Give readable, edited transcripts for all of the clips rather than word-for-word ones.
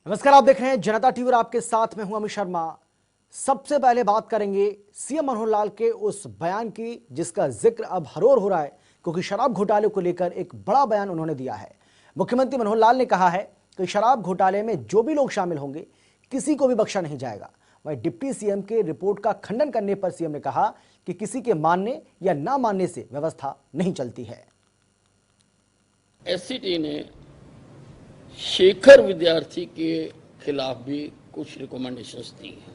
नमस्कार, आप देख रहे हैं जनता टीवी और आपके साथ में हूं अमित शर्मा। सबसे पहले बात करेंगे सीएम मनोहर लाल के उस बयान की जिसका जिक्र अब हर ओर हो रहा है, क्योंकि शराब घोटाले को लेकर एक बड़ा बयान उन्होंने दिया है। मुख्यमंत्री मनोहर लाल ने कहा है कि शराब घोटाले में जो भी लोग शामिल होंगे किसी को भी बख्शा नहीं जाएगा। वहीं डिप्टी सीएम के रिपोर्ट का खंडन करने पर सीएम ने कहा कि किसी के मानने या ना मानने से व्यवस्था नहीं चलती है। एससीटी ने शेखर विद्यार्थी के खिलाफ भी कुछ रिकमेंडेशंस दी हैं।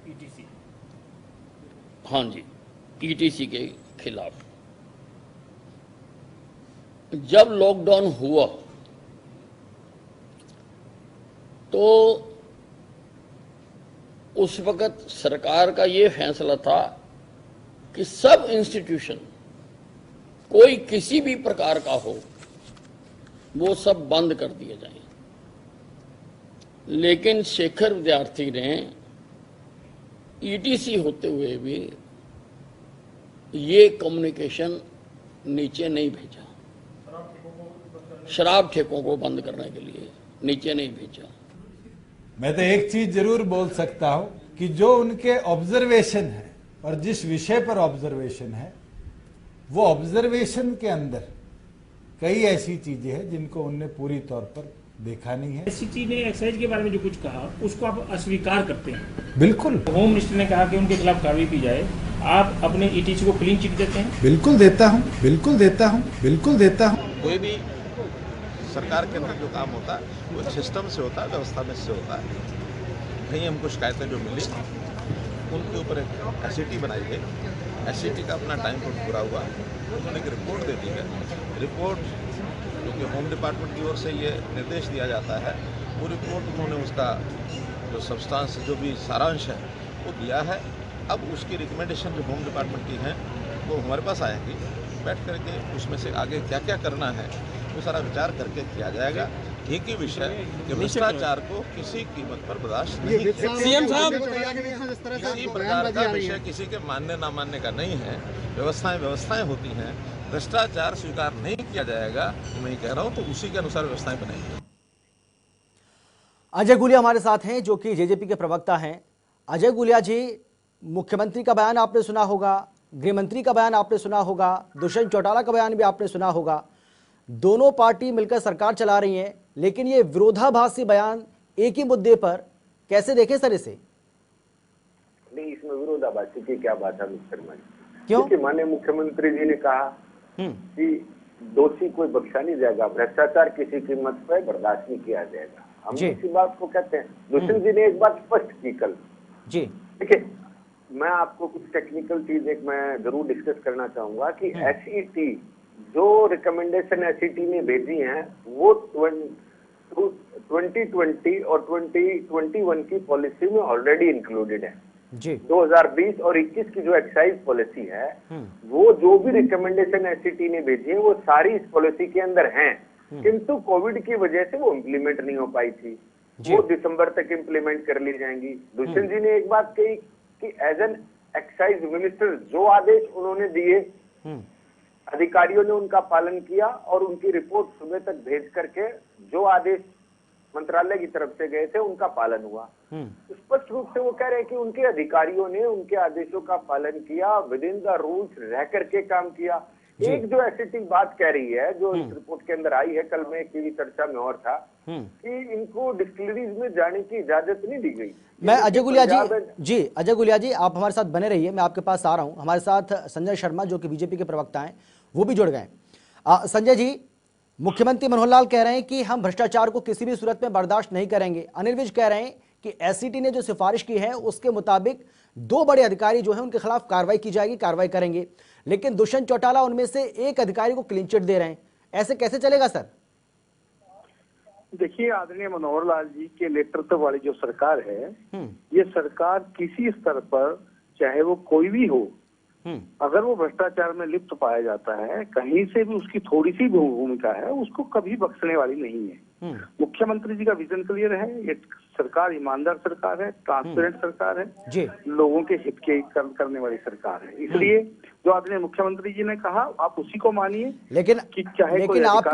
ईटीसी, हाँ जी, ईटीसी के खिलाफ। जब लॉकडाउन हुआ तो उस वक्त सरकार का ये फैसला था कि सब इंस्टीट्यूशन, कोई किसी भी प्रकार का हो, वो सब बंद कर दिए जाएं। लेकिन शेखर विद्यार्थी ने ईटीसी होते हुए भी ये कम्युनिकेशन नीचे नहीं भेजा। शराब ठेकों को बंद करने के लिए नीचे नहीं भेजा। मैं तो एक चीज जरूर बोल सकता हूं कि जो उनके ऑब्जर्वेशन है और जिस विषय पर ऑब्जर्वेशन है, वो ऑब्जर्वेशन के अंदर कई ऐसी चीजें हैं जिनको उनने पूरी तौर पर देखा नहीं है। एससीटी ने एक्साइज के बारे में जो कुछ कहा उसको आप अस्वीकार करते हैं? बिल्कुल। होम मिनिस्टर ने कहा कि उनके खिलाफ कार्रवाई की जाए, आप अपने ईटीसी को क्लीन चिट देते हैं? बिल्कुल देता हूं, बिल्कुल देता हूं, बिल्कुल देता हूं। कोई भी सरकार के अंदर जो काम होता है वो सिस्टम से होता है, व्यवस्था में से होता है। कहीं हमको शिकायतें जो मिली उनके ऊपर एक एससीटी बनाई गई। एससीटी का अपना टाइम पूरा हुआ, उन्होंने एक रिपोर्ट दे दी है। रिपोर्ट जो कि होम डिपार्टमेंट की ओर से ये निर्देश दिया जाता है, वो रिपोर्ट उन्होंने उसका जो सब्सटेंस, जो भी सारांश है वो दिया है। अब उसकी रिकमेंडेशन जो होम डिपार्टमेंट की हैं वो हमारे पास आएंगी। बैठ करके उसमें से आगे क्या क्या करना है वो सारा विचार करके किया जाएगा। एक ही विषय कि भ्रष्टाचार को किसी कीमत पर बर्दाश्त नहीं। सीएम साहब, किसी प्रकार का विषय किसी के मानने ना मानने का नहीं है। व्यवस्थाएं होती हैं, भ्रष्टाचार स्वीकार नहीं किया जाएगा। मैं कह रहा हूं तो उसी के अनुसार व्यवस्थाएं बनाएंगे। अजय गुलिया हमारे साथ हैं, जो कि जेजेपी के प्रवक्ता हैं। अजय गुलिया जी, मुख्यमंत्री का बयान आपने सुना होगा, गृह मंत्री का बयान आपने सुना होगा, दुष्यंत चौटाला का बयान भी आपने सुना होगा। दोनों पार्टी मिलकर सरकार चला रही हैं, लेकिन ये विरोधाभासी बयान एक ही मुद्दे पर कैसे देखें सर इसे? नहीं, इसमें विरोधाभासी की क्या बात है शर्मा जी? क्यों? क्योंकि माननीय मुख्यमंत्री जी ने कहा कि दोषी कोई बख्शा नहीं जाएगा, भ्रष्टाचार किसी कीमत पर बर्दाश्त नहीं किया जाएगा। हम इसी बात को कहते हैं। दुष्यंत जी ने एक बात स्पष्ट की कल जी। देखिए, मैं आपको कुछ टेक्निकल चीज एक मैं जरूर डिस्कस करना चाहूंगा कि एसईटी जो रिकमेंडेशन एसईटी ने भेजी हैं वो 2020 और 2021 की पॉलिसी में ऑलरेडी इंक्लूडेड है जी। 2020 और 21 की जो एक्साइज पॉलिसी है वो जो भी रिकमेंडेशन एसईटी ने भेजी है वो सारी इस पॉलिसी के अंदर हैं, किंतु कोविड की वजह से वो इम्प्लीमेंट नहीं हो पाई थी। वो दिसंबर तक इम्प्लीमेंट कर ली जाएंगी। दुष्यंत जी ने एक बात कही कि एज एन एक्साइज मिनिस्टर जो आदेश उन्होंने दिए अधिकारियों ने उनका पालन किया और उनकी रिपोर्ट सुबह तक भेज करके जो आदेश मंत्रालय की तरफ से गए थे उनका पालन हुआ। स्पष्ट रूप से वो कह रहे हैं कि उनके अधिकारियों ने उनके आदेशों का पालन किया, विद इन द रूल्स रह करके काम किया। एक जो एसईटी बात कह रही है जो इस रिपोर्ट के अंदर आई है, कल में एक टीवी चर्चा में और था कि इनको डिस्टिलरीज में जाने की इजाजत नहीं दी गई। मैं अजय गुलिया जी अजय गुलिया जी, आप हमारे साथ बने रहिए, मैं आपके पास आ रहा हूं। हमारे साथ संजय शर्मा जो कि बीजेपी के प्रवक्ता हैं वो भी जुड़ गए। संजय जी, मुख्यमंत्री मनोहर लाल कह रहे हैं कि हम भ्रष्टाचार को किसी भी सूरत में बर्दाश्त नहीं करेंगे। अनिल विज कह रहे हैं कि एससीटी ने जो सिफारिश की है उसके मुताबिक दो बड़े अधिकारी जो हैं उनके खिलाफ कार्रवाई की जाएगी, कार्रवाई करेंगे। लेकिन दुष्यंत चौटाला उनमें से एक अधिकारी को क्लीन चिट दे रहे हैं। ऐसे कैसे चलेगा सर? देखिए, आदरणीय मनोहर लाल जी के नेतृत्व वाली जो सरकार है, ये सरकार किसी स्तर पर चाहे वो कोई भी हो, अगर वो भ्रष्टाचार में लिप्त पाया जाता है, कहीं से भी उसकी थोड़ी सी भूमिका है, उसको कभी बख्शने वाली नहीं है। मुख्यमंत्री जी का विजन क्लियर है। ये सरकार ईमानदार सरकार है, ट्रांसपेरेंट सरकार है, लोगों के हित के करने वाली सरकार है। इसलिए जो आदरणीय मुख्यमंत्री जी ने कहा आप उसी को मानिए। लेकिन आपकी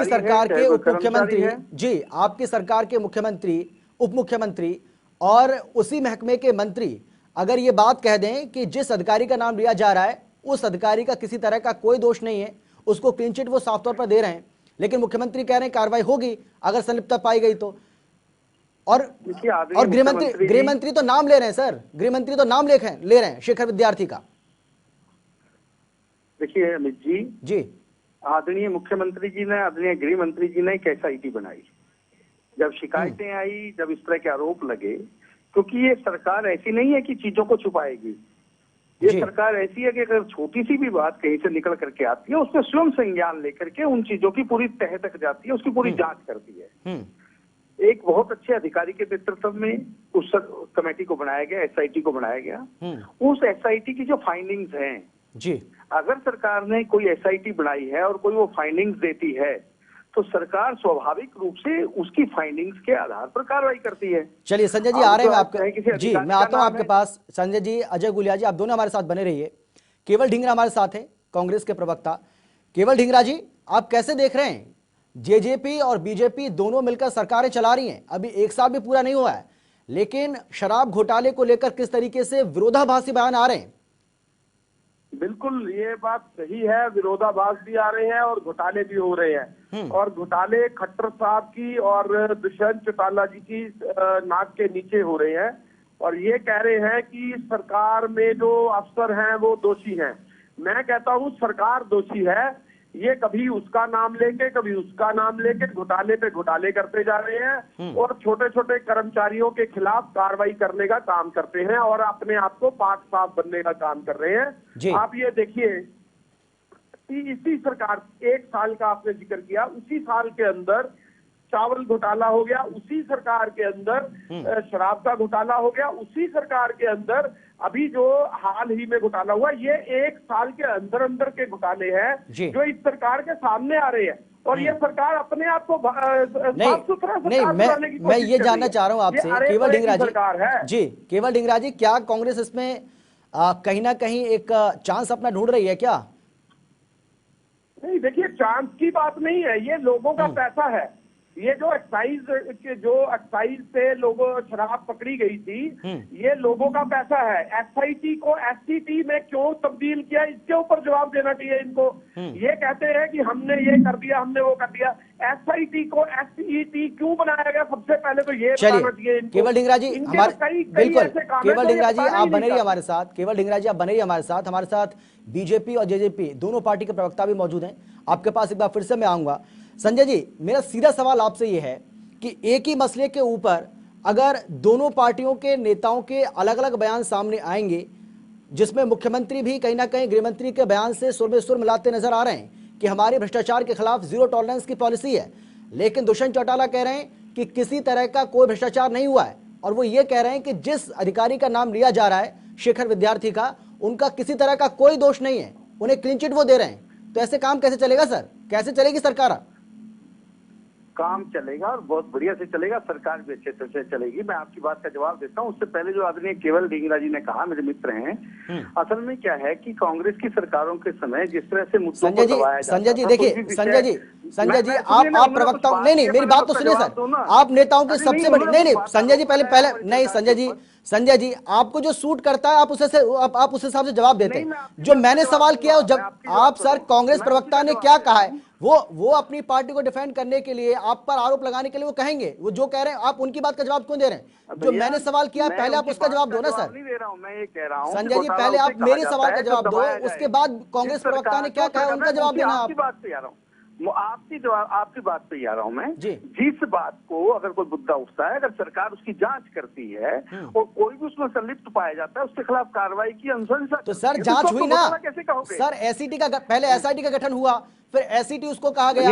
सरकार के उप मुख्यमंत्री जी, आपकी सरकार के मुख्यमंत्री उप मुख्यमंत्री और उसी महकमे के मंत्री अगर ये बात कह दें कि जिस अधिकारी का नाम लिया जा रहा है उस अधिकारी का किसी तरह का कोई दोष नहीं है, उसको क्लीन चिट वो साफ तौर पर दे रहे हैं, लेकिन मुख्यमंत्री कह रहे हैं कार्रवाई होगी अगर संलिप्तता पाई गई तो। और गृहमंत्री तो नाम ले रहे हैं सर, गृहमंत्री तो नाम ले रहे हैं शेखर विद्यार्थी का। देखिए अमित जी, आदरणीय मुख्यमंत्री जी ने, आदरणीय गृह मंत्री जी ने एक SIT बनाई। जब शिकायतें आई, जब इस तरह के आरोप लगे, क्योंकि ये सरकार ऐसी नहीं है कि चीजों को छुपाएगी। ये सरकार ऐसी है कि अगर छोटी सी भी बात कहीं से निकल करके आती है, उसमें स्वयं संज्ञान लेकर के उन चीजों की पूरी तह तक जाती है, उसकी पूरी जांच करती है। एक बहुत अच्छे अधिकारी के नेतृत्व में उस कमेटी को बनाया गया, SIT को बनाया गया। उस SIT की जो फाइंडिंग्स हैं जी, अगर सरकार ने कोई SIT बनाई है और कोई वो फाइंडिंग्स देती है तो सरकार स्वाभाविक रूप से उसकी फाइंडिंग्स के आधार पर कार्रवाई करती है। चलिए संजय जी आ रहे हैं आपके, जी मैं आता हूं आपके पास। संजय जी, अजय गुलिया जी, आप दोनों हमारे साथ बने रहिए। केवल ढींगरा हमारे साथ हैं, कांग्रेस के प्रवक्ता। केवल ढींगरा जी, आप कैसे देख रहे हैं, JJP और BJP दोनों मिलकर सरकारें चला रही हैं, अभी एक साल भी पूरा नहीं हुआ है, लेकिन शराब घोटाले को लेकर किस तरीके से विरोधाभासी बयान आ रहे हैं? बिल्कुल ये बात सही है, विरोधाभास भी आ रहे हैं और घोटाले भी हो रहे हैं। और घोटाले खट्टर साहब की और दुष्यंत चौटाला जी की नाक के नीचे हो रहे हैं और ये कह रहे हैं कि सरकार में जो अफसर हैं वो दोषी हैं। मैं कहता हूँ सरकार दोषी है, ये कभी उसका नाम लेके कभी उसका नाम लेके घोटाले पे घोटाले करते जा रहे हैं और छोटे छोटे कर्मचारियों के खिलाफ कार्रवाई करने का काम करते हैं और अपने आप को पाक साफ बनने का काम कर रहे हैं। आप ये देखिए, इसी सरकार, एक साल का आपने जिक्र किया, उसी साल के अंदर चावल घोटाला हो गया, उसी सरकार के अंदर शराब का घोटाला हो गया, उसी सरकार के अंदर अभी जो हाल ही में घोटाला हुआ, ये एक साल के अंदर अंदर के घोटाले हैं जो इस सरकार के सामने आ रहे हैं। और ये सरकार अपने आप को साफ सुथरा बनाने की कोशिश मैं ये जानना चाह रहा हूँ आपसे केवल ढींगरा जी, केवल ढींगरा जी, क्या कांग्रेस इसमें कहीं ना कहीं एक चांस अपना ढूंढ रही है क्या? नहीं, देखिए चांस की बात नहीं है, ये लोगों का पैसा है। ये जो एक्साइज से लोगों शराब पकड़ी गई थी, ये लोगों का पैसा है। SIT को SCT में क्यों तब्दील किया, इसके ऊपर जवाब देना चाहिए इनको। ये कहते हैं कि हमने ये कर दिया, हमने वो कर दिया। SIT को SET क्यों बनाया गया, सबसे पहले तो ये बताना चाहिए इनको। केवल ढींगरा जी हमारे, बिल्कुल केवल ढींगरा जी आप बने रहिए हमारे साथ, केवल ढींगरा जी आप बने रहिए हमारे साथ। हमारे साथ BJP और JJP दोनों पार्टी के प्रवक्ता भी मौजूद हैं, आपके पास एक बार फिर से मैं आऊंगा। संजय जी, मेरा सीधा सवाल आपसे ये है कि एक ही मसले के ऊपर अगर दोनों पार्टियों के नेताओं के अलग अलग बयान सामने आएंगे, जिसमें मुख्यमंत्री भी कहीं ना कहीं गृहमंत्री के बयान से सुर में सुर मिलाते नजर आ रहे हैं कि हमारी भ्रष्टाचार के खिलाफ जीरो टॉलरेंस की पॉलिसी है, लेकिन दुष्यंत चौटाला कह रहे हैं कि किसी तरह का कोई भ्रष्टाचार नहीं हुआ है, और वो ये कह रहे हैं कि जिस अधिकारी का नाम लिया जा रहा है शेखर विद्यार्थी का, उनका किसी तरह का कोई दोष नहीं है, उन्हें क्लीन चिट वो दे रहे हैं। तो ऐसे काम कैसे चलेगा सर, कैसे चलेगी सरकार? काम चलेगा और बहुत बढ़िया से चलेगा, सरकार भी अच्छे से चलेगी। मैं आपकी बात का जवाब देता हूं। उससे पहले जो आदरणीय केवल ढींगरा जी ने कहा, मेरे मित्र हैं, असल में क्या है कि कांग्रेस की सरकारों के समय जिस तरह से मुद्दों को दबाया जाता था, संजय जी देखिए, संजय जी आप प्रवक्ता, नहीं मेरी बात तो सुनिए सर, आप नेताओं की सबसे बड़ी, नहीं संजय जी पहले नहीं संजय जी आपको जो सूट करता है आप उस हिसाब से जवाब देते हैं। जो मैंने सवाल किया, जब आप सर कांग्रेस प्रवक्ता ने क्या कहा है, वो अपनी पार्टी को डिफेंड करने के लिए, आप पर आरोप लगाने के लिए वो कहेंगे, वो जो कह रहे हैं आप उनकी बात का जवाब क्यों दे रहे हैं? जो मैंने सवाल किया पहले आप उसका जवाब दो ना सर। नहीं दे रहा हूं, मैं ये कह रहा हूं संजय जी पहले आप मेरे सवाल का जवाब दो, उसके बाद कांग्रेस प्रवक्ता ने क्या कहा उनका जवाब देना। आपकी बात पे आ रहा हूँ, आपकी बात पे ही आ रहा हूं मैं। जिस बात को अगर कोई मुद्दा उठता है, अगर सरकार उसकी जांच करती है और कोई भी उसमें संलिप्त पाया जाता है, उसके खिलाफ कार्रवाई की अनुशंसा, तो सर जांच हुई ना, कैसे कहोगे? सर SIT का पहले SIT का गठन हुआ, फिर SCT उसको कहा गया,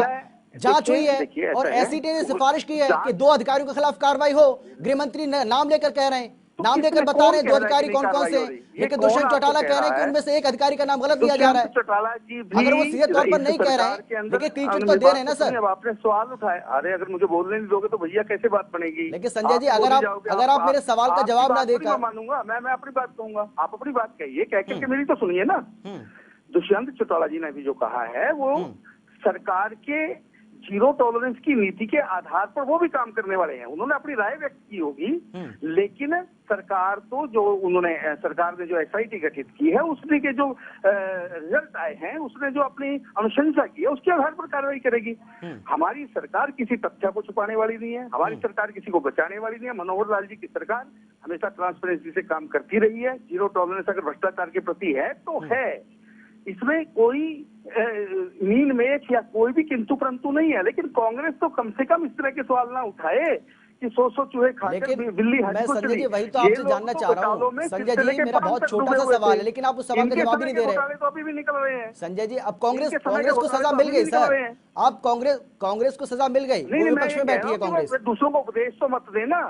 जांच हुई है और SCT ने सिफारिश की है कि 2 अधिकारियों के खिलाफ कार्रवाई हो। गृहमंत्री नाम लेकर कह रहे हैं, नाम लेकर बता रहे हैं 2 अधिकारी कौन कौन से हैं, लेकिन दुष्यंत चौटाला कह रहे हैं कि उनमें से एक अधिकारी का नाम गलत दिया जा रहा है। अगर वो सीधे तौर पर नहीं कह रहे हैं, लेकिन क्लीन चिट तो दे रहे हैं ना सर। अब आपने सवाल उठाए, अरे अगर मुझे बोलने नहीं दोगे तो भैया कैसे बात बनेगी? लेकिन संजय जी अगर आप मेरे सवाल का जवाब ना देकर, मानूंगा मैं अपनी बात कहूंगा, आप अपनी बात कहिए, कह के मेरी तो सुनिए ना। दुष्यंत चौटाला जी ने भी जो कहा है वो सरकार के जीरो टॉलरेंस की नीति के आधार पर वो भी काम करने वाले हैं। उन्होंने अपनी राय व्यक्त की होगी, लेकिन सरकार तो सरकार ने जो एसआईटी गठित की है उसने के जो रिजल्ट आए हैं, उसने जो अपनी अनुशंसा की है उसके आधार पर कार्रवाई करेगी। हमारी सरकार किसी तथ्य को छुपाने वाली नहीं है, हमारी सरकार किसी को बचाने वाली नहीं है। मनोहर लाल जी की सरकार हमेशा ट्रांसपेरेंसी से काम करती रही है। जीरो टॉलरेंस अगर भ्रष्टाचार के प्रति है तो है, इसमें कोई नील मेघ या कोई भी किंतु परंतु नहीं है। लेकिन कांग्रेस तो कम से कम इस तरह के सवाल ना उठाए कि 100 चूहे खाकर बिल्ली हज मैं को संजय चली। जी वही तो ये आपसे लोग जानना तो चाह रहा घोटालों हूँ में संजय सिलसिले जी, के मेरा पांच बहुत तक छोटा डूबे सा हुए सवाल थे। है, लेकिन आप उस सवाल का इनके जवाब ही समय नहीं के दे रहे। घोटाले तो अभी भी निकल रहे हैं संजय जी, अब कांग्रेस इनके समय के को घोटाले सजा तो मिल अभी गई भी निकल रहे सर, हैं। आप कांग्रेस को सजा मिल गई, नहीं, वो मैं विपक्ष ये में कह बैठी रहा है हूं कि कांग्रेस। वो दूसरों को उपदेश तो मत देना।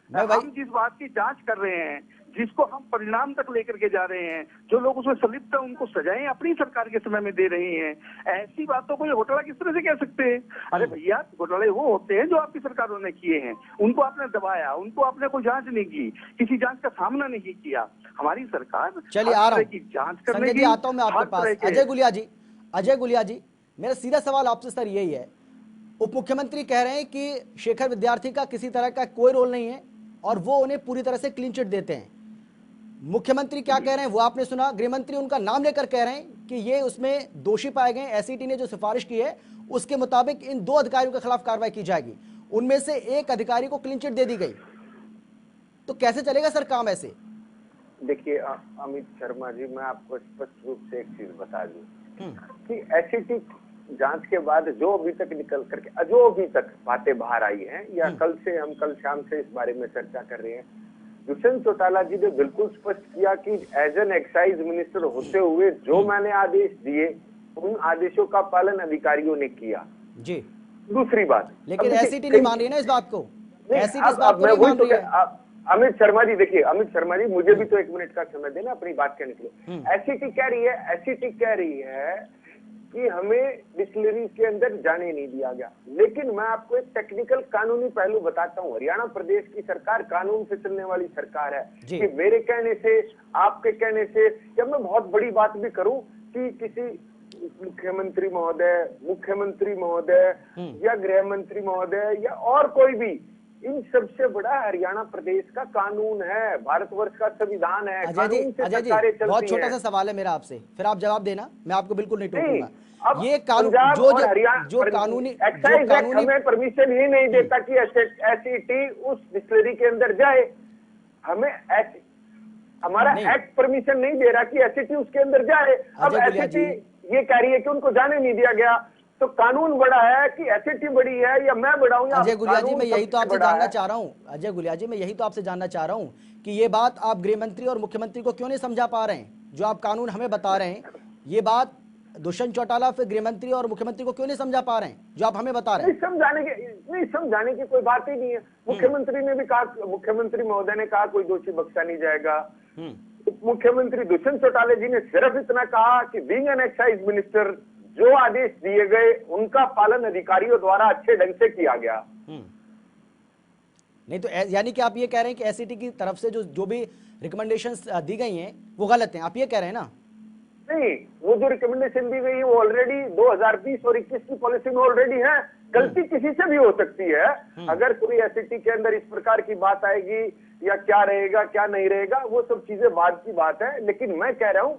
मैं हम जिस बात की जांच कर रहे हैं, जिसको हम परिणाम तक लेकर के जा रहे हैं, जो लोग उसमें संलिप्त हैं उनको सजाएं अपनी सरकार के समय में दे रही हैं। ऐसी बातों को ये घोटाला किस तरह से कह सकते हैं? अरे भैया, घोटाले वो होते हैं जो आपकी सरकारों ने किए हैं, उनको आपने दबाया, उनको आपने कोई जांच नहीं की, किसी जांच का सामना नहीं किया। हमारी सरकार चलिए आ रहा की हूँ जांच करने संजय जी, की, आता हूँ मैं आपके हर पास। तरह के- अजय गुलिया जी, मेरा सीधा सवाल आपसे सर यही है, उप मुख्यमंत्री कह रहे हैं कि शेखर विद्यार्थी का किसी तरह का कोई रोल नहीं है और वो उन्हें पूरी तरह से क्लीन चिट देते हैं। मुख्यमंत्री क्या कह रहे हैं वो आपने सुना, गृहमंत्री उनका नाम लेकर कह रहे हैं कि ये उसमें दोषी पाए गए, एसईटी ने जो सिफारिश की है उसके मुताबिक इन 2 अधिकारियों के खिलाफ कार्रवाई की जाएगी, उनमें से एक अधिकारी को क्लीन चिट दे दी गई। तो कैसे चलेगा सर काम ऐसे? देखिए अमित शर्मा जी, मैं आपको स्पष्ट रूप से एक चीज बता दूं कि एसईटी जांच के बाद जो अभी तक निकल करके जो अभी तक बातें बाहर आई हैं, या कल शाम से इस बारे में चर्चा कर रहे हैं, दुष्यंत चौटाला जी ने बिल्कुल स्पष्ट किया कि एज एन एक्साइज मिनिस्टर होते हुए जो मैंने आदेश दिए उन आदेशों का पालन अधिकारियों ने किया जी। दूसरी बात, लेकिन एसईटी नहीं मान रही है ना इस बात को, एसईटी इस बात को नहीं मान रही है। अमित शर्मा जी देखिए, अमित शर्मा जी मुझे भी तो 1 मिनट का समय देना अपनी बात कहने के लिए। एसईटी कह रही है कि हमें डिस्टिलरी के अंदर जाने नहीं दिया गया, लेकिन मैं आपको एक टेक्निकल कानूनी पहलू बताता हूँ। हरियाणा प्रदेश की सरकार कानून से चलने वाली सरकार है कि मेरे कहने से, आपके कहने से, या मैं बहुत बड़ी बात भी करूं कि किसी मुख्यमंत्री महोदय या गृह मंत्री महोदय या और कोई भी, इन सबसे बड़ा हरियाणा प्रदेश का कानून है, भारतवर्ष का संविधान है। अजय जी, बहुत छोटा सा सवाल है मेरा आपसे, फिर आप जवाब देना, मैं आपको बिल्कुल नहीं टोकूंगा। ये कानून जो कानूनी हमें परमिशन ही नहीं देता कि एसईटी उस डिस्टिलरी के अंदर जाए। हमें हमारा एक्ट परमिशन नहीं दे रहा कि एसईटी उसके अंदर जाए। अब एसईटी ये कह रही है कि उनको जाने नहीं दिया गया, तो कानून बड़ा है कि एसईटी बड़ी है या मैं बड़ा हूं? अजय गुलिया जी, मैं यही तो आपसे जानना चाह रहा हूं। अजय गुलिया जी, मैं यही तो आपसे जानना चाह रहा हूं कि ये बात आप गृह मंत्री और मुख्यमंत्री को क्यों नहीं समझा पा रहे हैं? जो आप कानून हमें बता रहे हैं, ये बात दुष्यंत चौटाला फिर गृह मंत्री और मुख्यमंत्री को क्यों नहीं समझा पा रहे हैं जो आप हमें बता रहे हैं? समझाने की कोई बात ही नहीं है। मुख्यमंत्री ने भी कहा, मुख्यमंत्री महोदय ने कहा कोई दोषी बख्शा नहीं जाएगा। मुख्यमंत्री दुष्यंत चौटाला जी ने सिर्फ इतना कहा कि बीइंग एन एक्साइज मिनिस्टर जो आदेश दिए गए उनका पालन अधिकारियों द्वारा अच्छे ढंग से किया गया। नहीं तो यानी कि आप ये कह रहे हैं कि एसईटी की तरफ से जो भी रिकमेंडेशंस दी गई हैं वो गलत हैं, आप ये कह रहे हैं ना? नहीं, वो जो रिकमेंडेशन दी गई है वो ऑलरेडी 2020 और 21 की पॉलिसी में ऑलरेडी है। गलती किसी से भी हो सकती है। अगर कोई एसईटी के अंदर इस प्रकार की बात आएगी या क्या रहेगा क्या नहीं रहेगा, वो सब चीजें बाद की बात है। लेकिन मैं कह रहा हूँ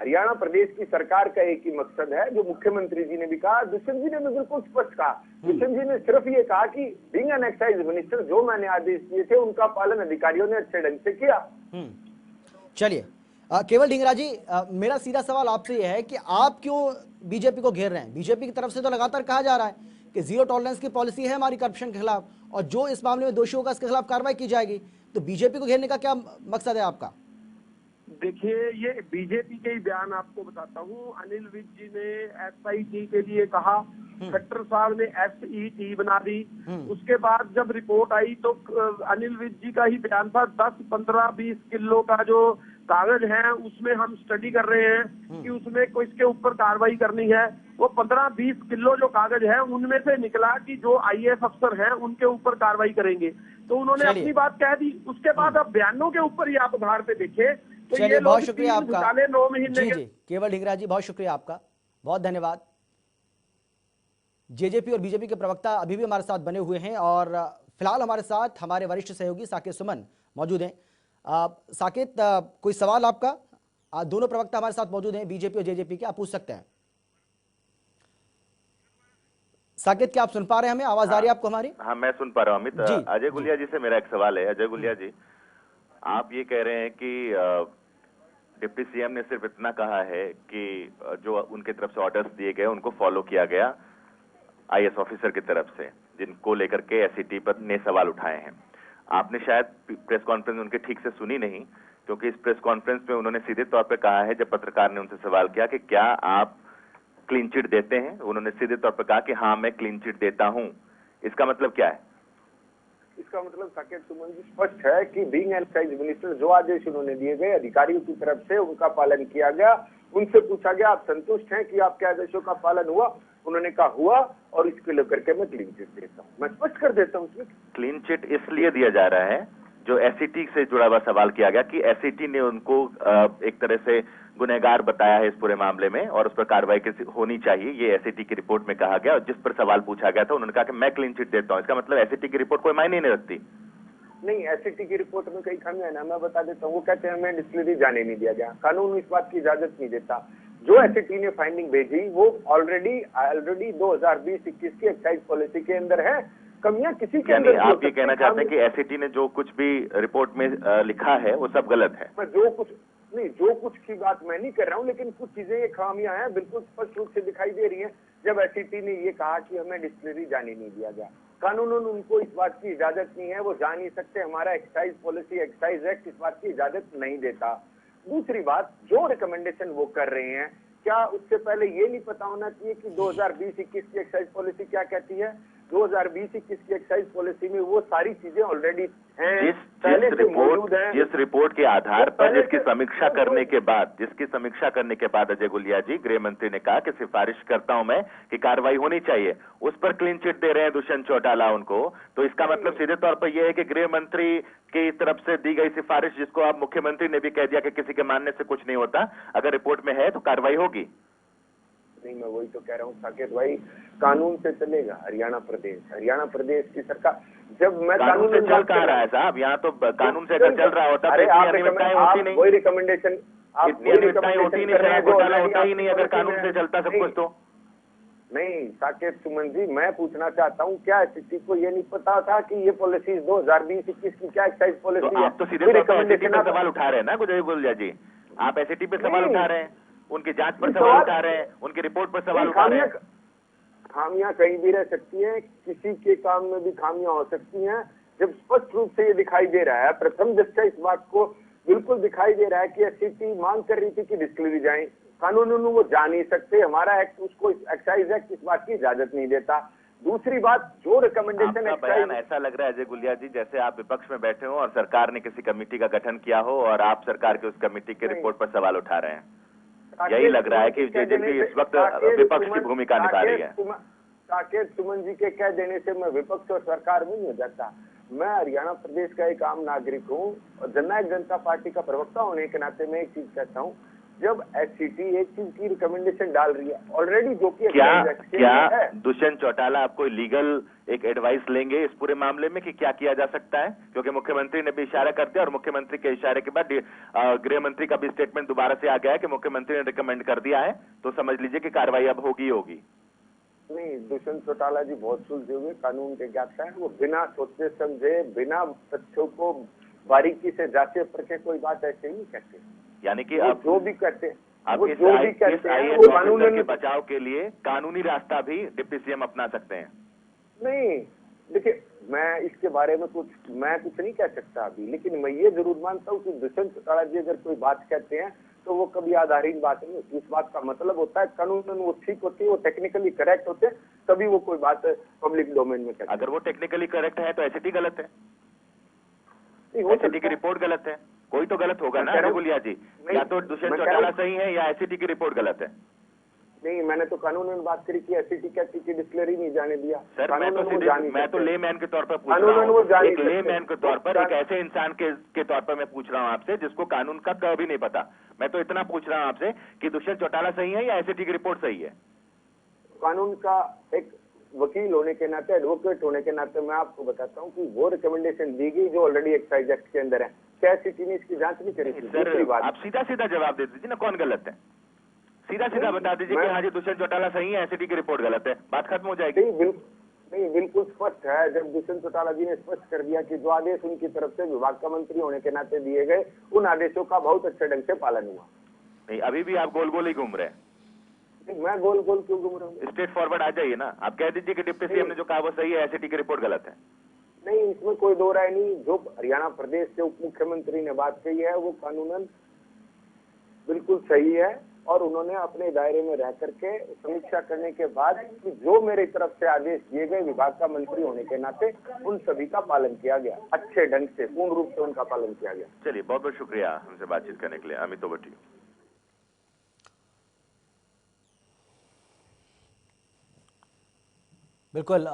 हरियाणा प्रदेश की सरकार का एक ही मकसद है, जो मुख्यमंत्री जी ने भी कहा, दुष्यंत जी ने भी बिल्कुल स्पष्ट कहा। दुष्यंत जी ने सिर्फ ये कहा कि बीइंग एन एक्साइज मिनिस्टर जो मैंने आदेश दिए थे उनका पालन अधिकारियों ने अच्छे ढंग से किया। चलिए केवल ढींगरा जी, मेरा सीधा सवाल आपसे यह है कि आप क्यों बीजेपी को घेर रहे हैं? बीजेपी की तरफ से तो लगातार कहा जा रहा है कि जीरो टॉलरेंस की पॉलिसी है हमारी करप्शन के खिलाफ, और जो इस मामले में दोषी होगा उसके खिलाफ कार्रवाई की जाएगी। तो बीजेपी को घेरने का क्या मकसद है आपका? देखिए, ये बीजेपी के ही बयान आपको बताता हूँ। अनिल विज जी ने एसआईटी के लिए कहा, खट्टर साहब ने एसईटी बना दी। उसके बाद जब रिपोर्ट आई तो अनिल विज जी का ही बयान था, 10, 15, 20 किलो का जो कागज है उसमें हम स्टडी कर रहे हैं कि उसमें किसके ऊपर कार्रवाई करनी है। वो 15-20 किलो जो कागज है उनमें से निकला कि जो आईएएस अफसर हैं उनके ऊपर कार्रवाई करेंगे। तो उन्होंने अपनी बात कह दी। उसके बाद अब बयानों के ऊपर ही आप आधार पे देखें तो चलिए, बहुत शुक्रिया आपका। 9 महीने जी केवल ढींगरा जी, बहुत शुक्रिया आपका, बहुत धन्यवाद। जेजेपी और बीजेपी के प्रवक्ता अभी भी हमारे साथ बने हुए हैं और फिलहाल हमारे साथ हमारे वरिष्ठ सहयोगी साकेत सुमन मौजूद हैं। साकेत, कोई सवाल आपका? दोनों प्रवक्ता हमारे साथ मौजूद हैं, बीजेपी और जेजेपी के, आप पूछ सकते हैं। साकेत, क्या आप सुन पा रहे हैं हमें? आवाज आ रही है आपको हमारी? हाँ, मैं सुन पा रहा हूँ अमित। अजय गुलिया जी से मेरा एक सवाल है। अजय गुलिया जी, आप ये कह रहे हैं कि डिप्टी सीएम ने सिर्फ इतना कहा है कि जो उनके तरफ से ऑर्डर्स दिए गए उनको फॉलो किया गया आईएएस ऑफिसर की तरफ से, जिनको लेकर के एसईटी पर ने सवाल उठाए हैं। आपने शायद प्रेस कॉन्फ्रेंस उनके ठीक से सुनी नहीं, क्योंकि इस प्रेस कॉन्फ्रेंस में उन्होंने सीधे तौर पर कहा है, जब पत्रकार ने उनसे सवाल किया कि क्या आप क्लीन चिट देते हैं, उन्होंने सीधे तौर पर कहा कि हाँ मैं क्लीन चिट देता हूं। इसका मतलब क्या है? इसका मतलब साकेत सुमन जी स्पष्ट है कि बीइंग एक्साइज मिनिस्टर जो आदेश उन्होंने दिए गए अधिकारियों की तरफ से उनका पालन किया गया। उनसे पूछा गया आप संतुष्ट हैं कि आपके आदेशों का पालन हुआ? उन्होंने कहा हुआ, और इसके लेकर के मैं क्लीन चिट देता हूँ। मैं स्पष्ट कर देता हूँ उसमें क्लीन चिट इसलिए दिया जा रहा है, जो एसईटी से जुड़ा हुआ सवाल किया गया कि एसईटी ने उनको एक तरह से गुनहगार बताया है इस पूरे मामले में और उस पर कार्रवाई होनी चाहिए, ये एसईटी की रिपोर्ट में कहा गया। और जिस पर सवाल पूछा गया था उन्होंने कहा कि मैं क्लीन चिट देता हूं। इसका मतलब एसईटी की रिपोर्ट कोई मायने नहीं रखती? नहीं, एसईटी की रिपोर्ट में कई खामियां है ना, मैं बता देता हूँ। वो कहते हैं हमें डिस्टिलरी जाने नहीं दिया गया, कानून इस बात की इजाजत नहीं देता। जो एसईटी ने फाइंडिंग भेजी वो ऑलरेडी 2020-21 की एक्साइज पॉलिसी के अंदर है। कमियां किसी के अंदर? आप ये कहना चाहते हैं कि एसईटी ने जो कुछ भी रिपोर्ट में लिखा है वो सब गलत है? मैं जो कुछ की बात मैं नहीं कर रहा हूँ, लेकिन कुछ चीजें ये खामियां हैं बिल्कुल स्पष्ट रूप से दिखाई दे रही हैं। जब एसईटी ने ये कहा कि हमें डिस्टिलरी जाने नहीं दिया गया, कानून उनको इस बात की इजाजत नहीं है, वो जा नहीं सकते। हमारा एक्साइज पॉलिसी, एक्साइज एक्ट इस बात की इजाजत नहीं देता। दूसरी बात, जो रिकमेंडेशन वो कर रहे हैं, क्या उससे पहले ये नहीं पता होना चाहिए कि 2020-21 की एक्साइज पॉलिसी क्या कहती है? 2020-21 की एक्साइज पॉलिसी में वो सारी चीजें ऑलरेडी हैं, पहले से मौजूद हैं। जिस रिपोर्ट के आधार पर जिसकी समीक्षा करने के बाद अजय गुलिया जी, गृह मंत्री ने कहा कि सिफारिश करता हूं मैं कि कार्रवाई होनी चाहिए, उस पर क्लीन चिट दे रहे हैं दुष्यंत चौटाला उनको। तो इसका मतलब सीधे तौर पर यह है कि गृह मंत्री की तरफ से दी गई सिफारिश, जिसको आप मुख्यमंत्री ने भी कह दिया कि किसी के मानने से कुछ नहीं होता, अगर रिपोर्ट में है तो कार्रवाई होगी। नहीं, मैं वही तो कह रहा हूँ साकेत भाई, कानून से चलेगा हरियाणा प्रदेश की सरकार। जब मैं कानून से चल कहाँ रहा है साहब? यहाँ तो कानून से अगर चल रहा होता तो इतनी अनियमितताएं होती नहीं, वही रिकमेंडेशन इतनी अनियमितताएं होती नहीं, घोटाला होता ही नहीं अगर कानून से चलता सब कुछ। तो नहीं साकेत सुमन जी, मैं पूछना चाहता हूँ, क्या एसईटी को ये नहीं पता था कि ये पॉलिसी 2020-21 की क्या एक्साइज पॉलिसी है? आप तो सीधे तौर पर एसईटी पे सवाल उठा रहे हैं ना अजय गुलिया जी, आप एसईटी पे सवाल उठा रहे हैं, उनकी जांच पर सवाल उठा रहे हैं, उनकी रिपोर्ट पर सवाल उठा रहे हैं। खामियां कहीं भी रह सकती हैं, किसी के काम में भी खामियां हो सकती हैं। जब स्पष्ट रूप से ये दिखाई दे रहा है, प्रथम दृष्टया इस बात को बिल्कुल दिखाई दे रहा है कि एसईटी मांग कर रही थी कि डिस्टिलरी जाए, कानून वो जा नहीं सकते, हमारा एक्ट उसको एक्साइज एक्ट इस बात की इजाजत नहीं देता। दूसरी बात, जो रिकमेंडेशन बयान ऐसा लग रहा है अजय गुलिया जी जैसे आप विपक्ष में बैठे हो और सरकार ने किसी कमेटी का गठन किया हो और आप सरकार के उस कमेटी के रिपोर्ट पर सवाल उठा रहे हैं। यही लग रहा है कि जेजेपी इस वक्त विपक्ष की भूमिका निभा रही है। साकेत सुमन जी के कह देने से मैं विपक्ष और सरकार में नहीं हो जाता। मैं हरियाणा प्रदेश का एक आम नागरिक हूँ और जननायक जनता पार्टी का प्रवक्ता होने के नाते मैं एक चीज कहता हूँ, जब एसईटी एक चीज की रिकमेंडेशन डाल रही है ऑलरेडी, जो कि क्या दुष्यंत चौटाला आपको लीगल एक एडवाइस लेंगे इस पूरे मामले में कि क्या किया जा सकता है? क्योंकि मुख्यमंत्री ने भी इशारा कर दिया और मुख्यमंत्री के इशारे के बाद गृह मंत्री का भी स्टेटमेंट दोबारा से आ गया है कि मुख्यमंत्री ने रिकमेंड कर दिया है, तो समझ लीजिए कि कार्रवाई अब होगी। नहीं, दुष्यंत चौटाला जी बहुत सुलझे हुए कानून के ज्ञाता है, वो बिना सोचे समझे, बिना तथ्यों को बारीकी से जांचे परखे कोई बात ऐसे ही नहीं कहते। यानी कि आप जो भी कहते हैं, आप इस कानून के बचाव के लिए कानूनी रास्ता भी डिप्टी सीएम अपना सकते हैं? नहीं, देखिए मैं इसके बारे में कुछ नहीं कह सकता अभी, लेकिन मैं ये जरूर मानता हूँ कि दुष्यंत चौटाला जी अगर कोई बात कहते हैं तो वो कभी आधारहीन बात नहीं होती। इस बात का मतलब होता है कानून वो ठीक होती है, वो टेक्निकली करेक्ट होते हैं, तभी वो कोई बात पब्लिक डोमेन में कहते हैं। अगर वो टेक्निकली करेक्ट है तो एसईटी गलत है, एसईटी की रिपोर्ट गलत है, कोई तो गलत होगा ना अजय गुलिया जी? या तो दुष्यंत चौटाला सही है या एसईटी की रिपोर्ट गलत है। नहीं, मैंने तो कानून में बात करी कि एसईटी कहती कि डिस्टिलरी नहीं जाने दिया। सर मैं तो लेमैन के तौर पर पूछ रहा हूँ, एक लेमैन के तौर पर, एक ऐसे इंसान के तौर पर मैं पूछ रहा हूँ आपसे जिसको कानून का कभी नहीं पता। मैं तो इतना पूछ रहा हूँ आपसे कि दुष्यंत चौटाला सही है या एसईटी की रिपोर्ट सही है? कानून का एक वकील होने के नाते, एडवोकेट होने के नाते मैं आपको बताता हूँ कि वो रिकमेंडेशन दी गई जो ऑलरेडी एक्साइज एक्ट के अंदर है। क्या एससीटी ने इसकी जांच नहीं करी? दूसरी बात, आप सीधा सीधा जवाब दे दीजिए ना, कौन गलत है? सीधा सीधा बता दीजिए कि हाँ जी दुष्यंत चौटाला सही है, एससीटी की रिपोर्ट गलत है, बात खत्म हो जाएगी। नहीं, बिल्कुल स्पष्ट है। जब दुष्यंत चौटाला जी ने स्पष्ट कर दिया कि जो आदेश उनकी तरफ से विभाग का मंत्री होने के नाते दिए गए, उन आदेशों का बहुत अच्छे ढंग से पालन हुआ। नहीं, अभी भी आप गोल गोल ही घूम रहे हैं। मैं गोल गोल क्यों घूम रहा हूँ? स्ट्रेट फॉरवर्ड आ जाइए ना, आप कह दीजिए कि डिप्टी सीएम ने जो कहा वो सही है, एससीटी की रिपोर्ट गलत है। नहीं, इसमें कोई दो राय नहीं। जो हरियाणा प्रदेश के उप मुख्यमंत्री ने बात कही है वो कानूनन बिल्कुल सही है, और उन्होंने अपने दायरे में रह करके समीक्षा करने के बाद कि जो मेरी तरफ से आदेश दिए गए विभाग का मंत्री होने के नाते, उन सभी का पालन किया गया, अच्छे ढंग से, पूर्ण रूप से उनका पालन किया गया। चलिए, बहुत बहुत शुक्रिया हमसे बातचीत करने के लिए। Amit over to you. बिल्कुल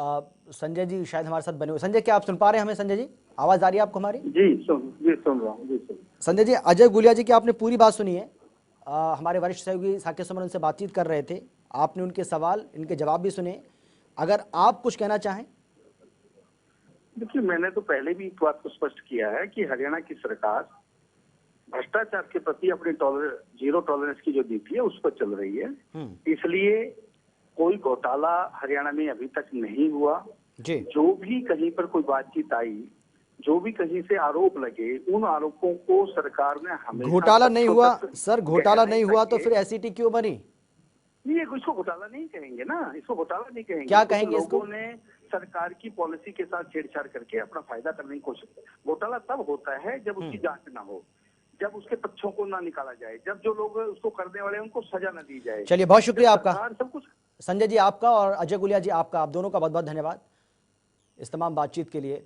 संजय जी शायद हमारे साथ बने हुए। संजय, क्या आप सुन पा रहे हैं हमें? संजय जी, आवाज आ रही है आपको हमारी? जी सुन रहा हूँ। संजय जी, अजय गुलिया जी की आपने पूरी बात सुनी है। हमारे वरिष्ठ सहयोगी साकेत सुमन उनसे बातचीत कर रहे थे, आपने उनके सवाल, इनके जवाब भी सुने। अगर आप कुछ कहना चाहें। देखिए, मैंने तो पहले भी एक बात को स्पष्ट किया है कि हरियाणा की सरकार भ्रष्टाचार के प्रति अपनी जीरो टॉलरेंस की जो नीति है उस पर चल रही है। इसलिए कोई घोटाला हरियाणा में अभी तक नहीं हुआ जी। जो भी कहीं पर कोई बातचीत आई, जो भी कहीं से आरोप लगे, उन आरोपों को सरकार ने हमेशा घोटाला नहीं हुआ सर, घोटाला नहीं हुआ तो फिर एससीटी क्यों बनी? नहीं, इसको घोटाला नहीं कहेंगे ना, इसको घोटाला नहीं कहेंगे। क्या कहेंगे इसको? लोगों ने सरकार की पॉलिसी के साथ छेड़छाड़ करके अपना फायदा करने की कोशिश की। घोटाला तब होता है जब उसकी जांच ना हो, जब उसके पक्षों को ना निकाला जाए, जब जो लोग उसको करने वाले उनको सजा ना दी जाए। चलिए, बहुत शुक्रिया आपका सब कुछ। संजय जी आपका और अजय गुलिया जी आपका, आप दोनों का बहुत बहुत धन्यवाद इस तमाम बातचीत के लिए।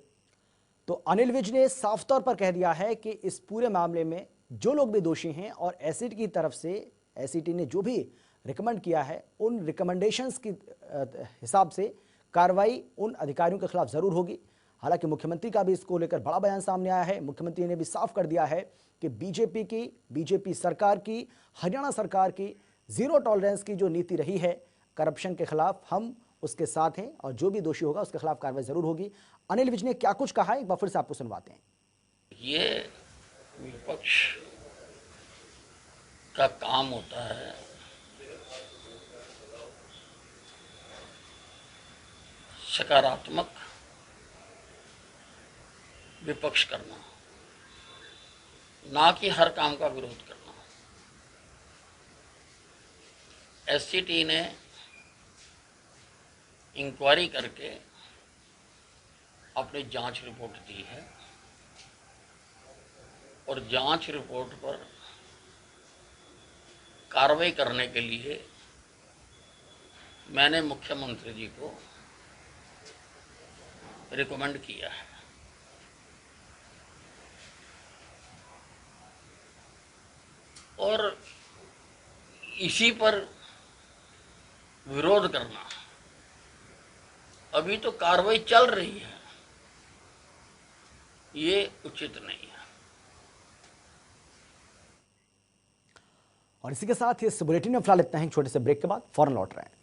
तो अनिल विज ने साफ तौर पर कह दिया है कि इस पूरे मामले में जो लोग भी दोषी हैं और एससीटी की तरफ से एससीटी ने जो भी रिकमेंड किया है, उन रिकमेंडेशंस की हिसाब से कार्रवाई उन अधिकारियों के खिलाफ जरूर होगी। हालांकि मुख्यमंत्री का भी इसको लेकर बड़ा बयान सामने आया है। मुख्यमंत्री ने भी साफ कर दिया है कि बीजेपी सरकार की, हरियाणा सरकार की जीरो टॉलरेंस की जो नीति रही है करप्शन के खिलाफ, हम उसके साथ हैं और जो भी दोषी होगा उसके खिलाफ कार्रवाई जरूर होगी। अनिल विज ने क्या कुछ कहा है, एक बार फिर से आपको सुनवाते हैं। ये विपक्ष का काम होता है सकारात्मक विपक्ष करना, ना कि हर काम का विरोध करना। एससीटी ने इंक्वायरी करके अपनी जांच रिपोर्ट दी है और जांच रिपोर्ट पर कार्रवाई करने के लिए मैंने मुख्यमंत्री जी को रिकमेंड किया है। और इसी पर विरोध करना, अभी तो कार्रवाई चल रही है, ये उचित नहीं है। और इसी के साथ इस बुलेटिन में फिलहाल इतना ही। छोटे से ब्रेक के बाद फौरन लौट रहे हैं।